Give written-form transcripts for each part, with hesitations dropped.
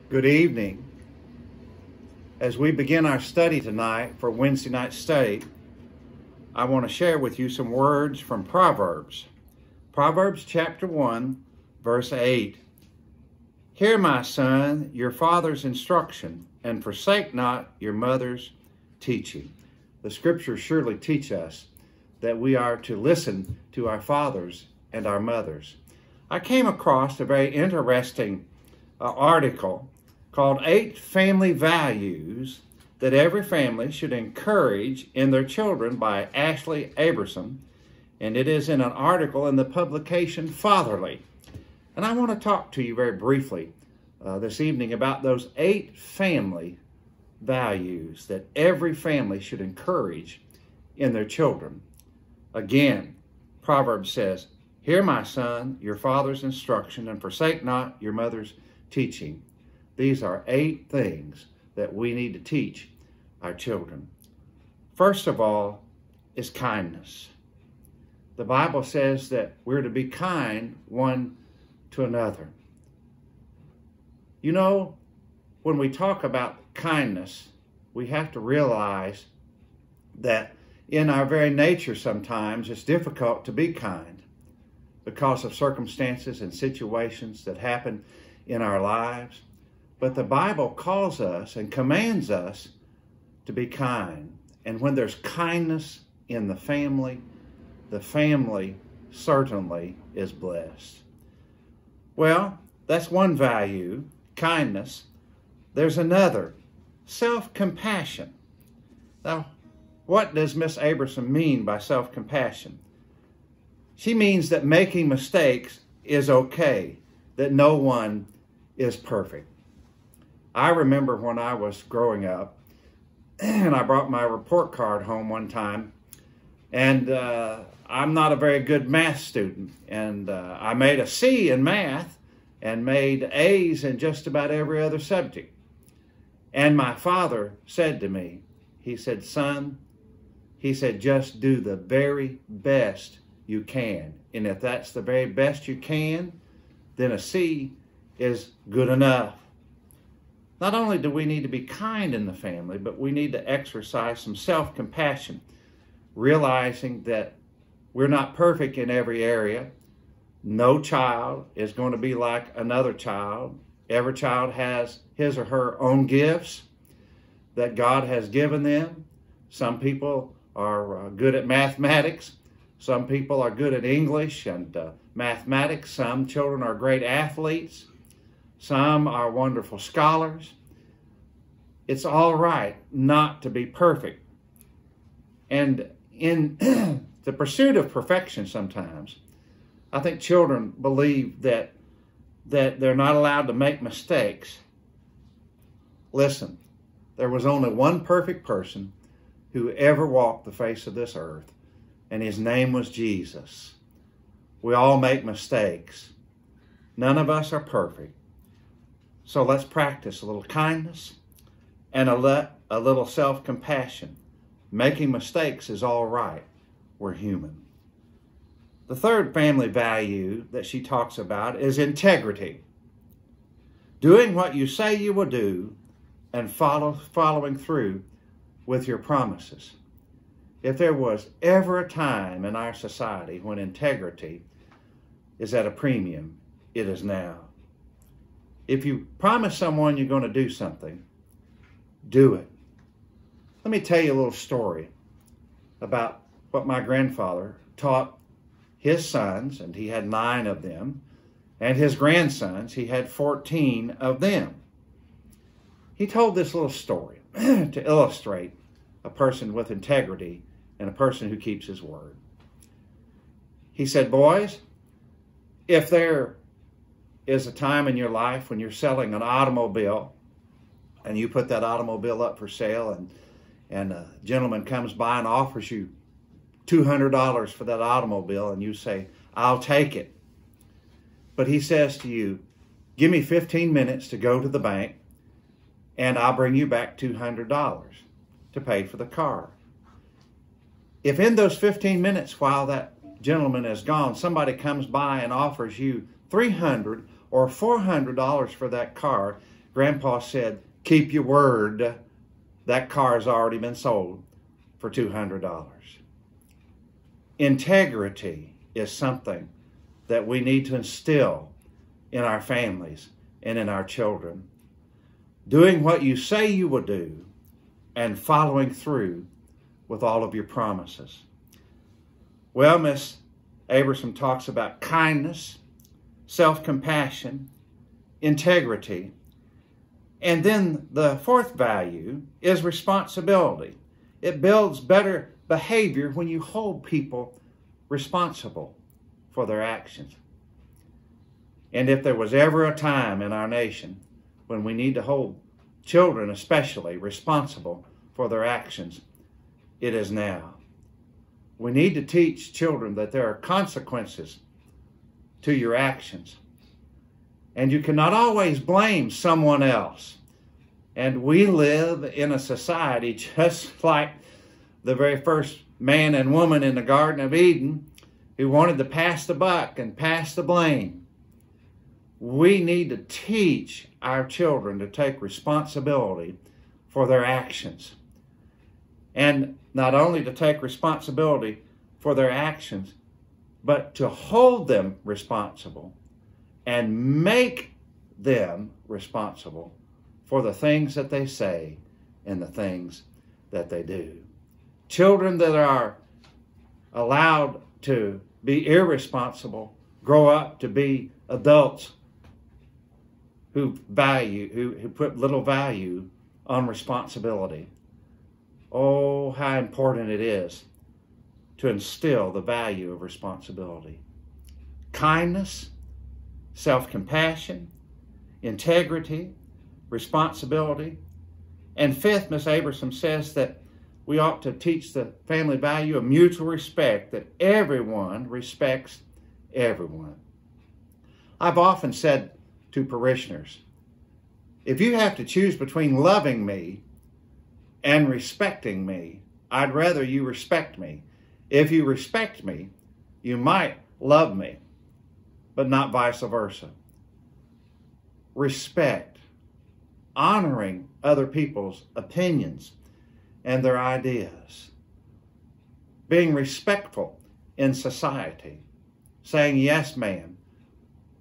Good evening. As we begin our study tonight for Wednesday night study, I want to share with you some words from Proverbs. Proverbs chapter 1, verse 8. Hear, my son, your father's instruction, and forsake not your mother's teaching. The scriptures surely teach us that we are to listen to our fathers and our mothers. I came across a very interesting article called 8 Family Values that Every Family Should Encourage in Their Children by Ashley Aberson, and it is in an article in the publication Fatherly. And I want to talk to you very briefly this evening about those 8 family values that every family should encourage in their children. Again, Proverbs says, Hear, my son, your father's instruction, and forsake not your mother's teaching. These are 8 things that we need to teach our children. First of all is kindness. The Bible says that we're to be kind one to another. You know, when we talk about kindness, we have to realize that in our very nature sometimes it's difficult to be kind because of circumstances and situations that happen in our lives. But the Bible calls us and commands us to be kind. And when there's kindness in the family certainly is blessed. Well, that's one value, kindness. There's another, self-compassion. Now, what does Miss Aberson mean by self-compassion? She means that making mistakes is okay, that no one is perfect. I remember when I was growing up, and I brought my report card home one time, and I'm not a very good math student, and I made a C in math and made A's in just about every other subject. And my father said to me, he said, son, he said, just do the very best you can. And if that's the very best you can, then a C is good enough. Not only do we need to be kind in the family, but we need to exercise some self-compassion, realizing that we're not perfect in every area. No child is going to be like another child. Every child has his or her own gifts that God has given them. Some people are good at mathematics. Some people are good at English and mathematics. Some children are great athletes. Some are wonderful scholars. It's all right not to be perfect. And in the pursuit of perfection sometimes, I think children believe that they're not allowed to make mistakes. Listen, there was only one perfect person who ever walked the face of this earth, and his name was Jesus. We all make mistakes. None of us are perfect. So let's practice a little kindness and a little self-compassion. Making mistakes is all right. We're human. The third family value that she talks about is integrity. Doing what you say you will do and following through with your promises. If there was ever a time in our society when integrity is at a premium, it is now. If you promise someone you're going to do something, do it. Let me tell you a little story about what my grandfather taught his sons, and he had 9 of them, and his grandsons, he had 14 of them. He told this little story to illustrate a person with integrity and a person who keeps his word. He said, boys, if there is a time in your life when you're selling an automobile and you put that automobile up for sale and a gentleman comes by and offers you $200 for that automobile and you say, I'll take it. But he says to you, give me 15 minutes to go to the bank and I'll bring you back $200 to pay for the car. If in those 15 minutes while that gentleman is gone, somebody comes by and offers you $300 or $400 for that car, Grandpa said, keep your word. That car's already been sold for $200. Integrity is something that we need to instill in our families and in our children. Doing what you say you will do and following through with all of your promises. Well, Miss Abersom talks about kindness, self-compassion, integrity, and then the fourth value is responsibility. It builds better behavior when you hold people responsible for their actions. And if there was ever a time in our nation when we need to hold children especially responsible for their actions, it is now. We need to teach children that there are consequences to your actions. And you cannot always blame someone else. And we live in a society just like the very first man and woman in the Garden of Eden who wanted to pass the buck and pass the blame. We need to teach our children to take responsibility for their actions. And not only to take responsibility for their actions, but to hold them responsible and make them responsible for the things that they say and the things that they do. Children that are allowed to be irresponsible grow up to be adults who put little value on responsibility. Oh, how important it is to instill the value of responsibility. Kindness, self-compassion, integrity, responsibility. And fifth, Miss Abersom says that we ought to teach the family value of mutual respect, that everyone respects everyone. I've often said to parishioners, if you have to choose between loving me and respecting me, I'd rather you respect me. If you respect me, you might love me, but not vice versa. Respect, honoring other people's opinions and their ideas, being respectful in society, saying yes, ma'am,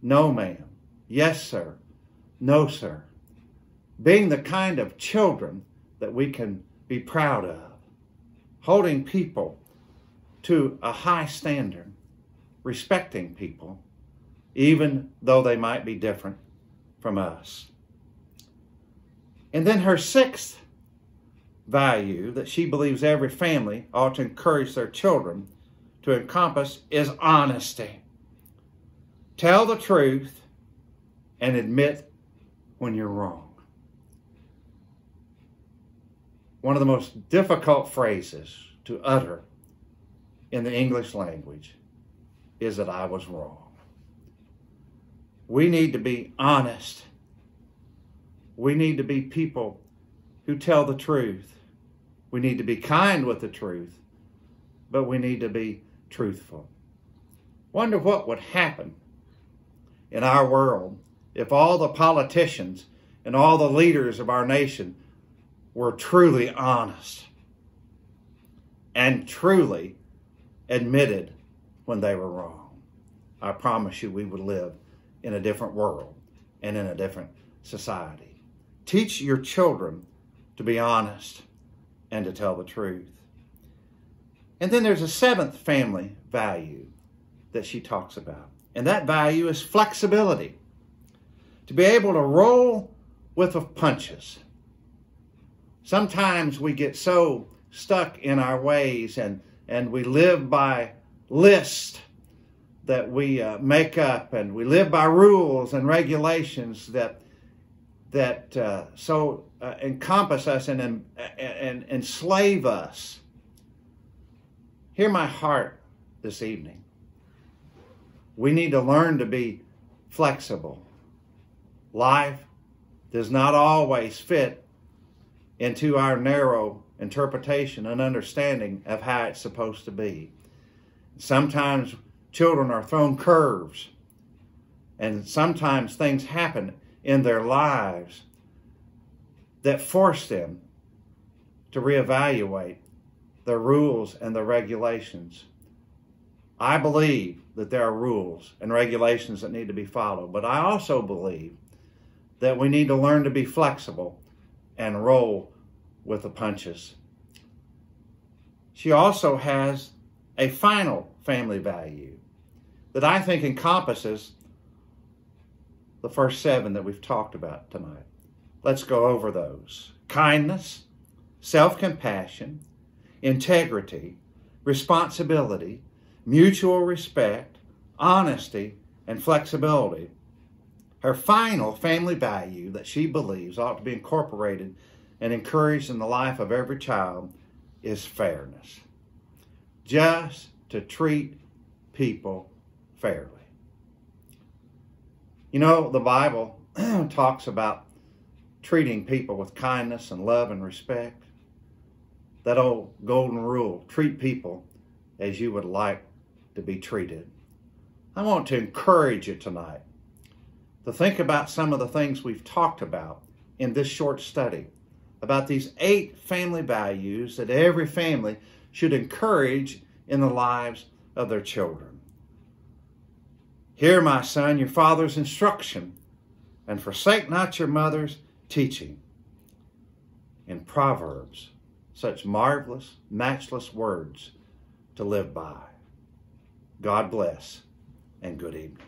no, ma'am, yes, sir, no, sir, being the kind of children that we can be proud of, holding people to a high standard, respecting people, even though they might be different from us. And then her sixth value that she believes every family ought to encourage their children to encompass is honesty. Tell the truth and admit when you're wrong. One of the most difficult phrases to utter in the English language is that I was wrong. We need to be honest. We need to be people who tell the truth. We need to be kind with the truth, but we need to be truthful. Wonder what would happen in our world if all the politicians and all the leaders of our nation were truly honest and truly admitted when they were wrong. I promise you we would live in a different world and in a different society. Teach your children to be honest and to tell the truth. And then there's a seventh family value that she talks about, and that value is flexibility. To be able to roll with the punches. Sometimes we get so stuck in our ways and we live by lists that we make up, and we live by rules and regulations that encompass us and enslave us. Hear my heart this evening. We need to learn to be flexible. Life does not always fit into our narrow interpretation and understanding of how it's supposed to be. Sometimes children are thrown curves, and sometimes things happen in their lives that force them to reevaluate the rules and the regulations. I believe that there are rules and regulations that need to be followed, but I also believe that we need to learn to be flexible and roll with the punches. She also has a final family value that I think encompasses the first 7 that we've talked about tonight. Let's go over those. Kindness, self-compassion, integrity, responsibility, mutual respect, honesty, and flexibility. Her final family value that she believes ought to be incorporated and encouraged in the life of every child is fairness. Just to treat people fairly. You know, the Bible talks about treating people with kindness and love and respect. That old golden rule, treat people as you would like to be treated. I want to encourage you tonight to think about some of the things we've talked about in this short study, about these 8 family values that every family should encourage in the lives of their children. Hear, my son, your father's instruction, and forsake not your mother's teaching. In Proverbs, such marvelous, matchless words to live by. God bless, and good evening.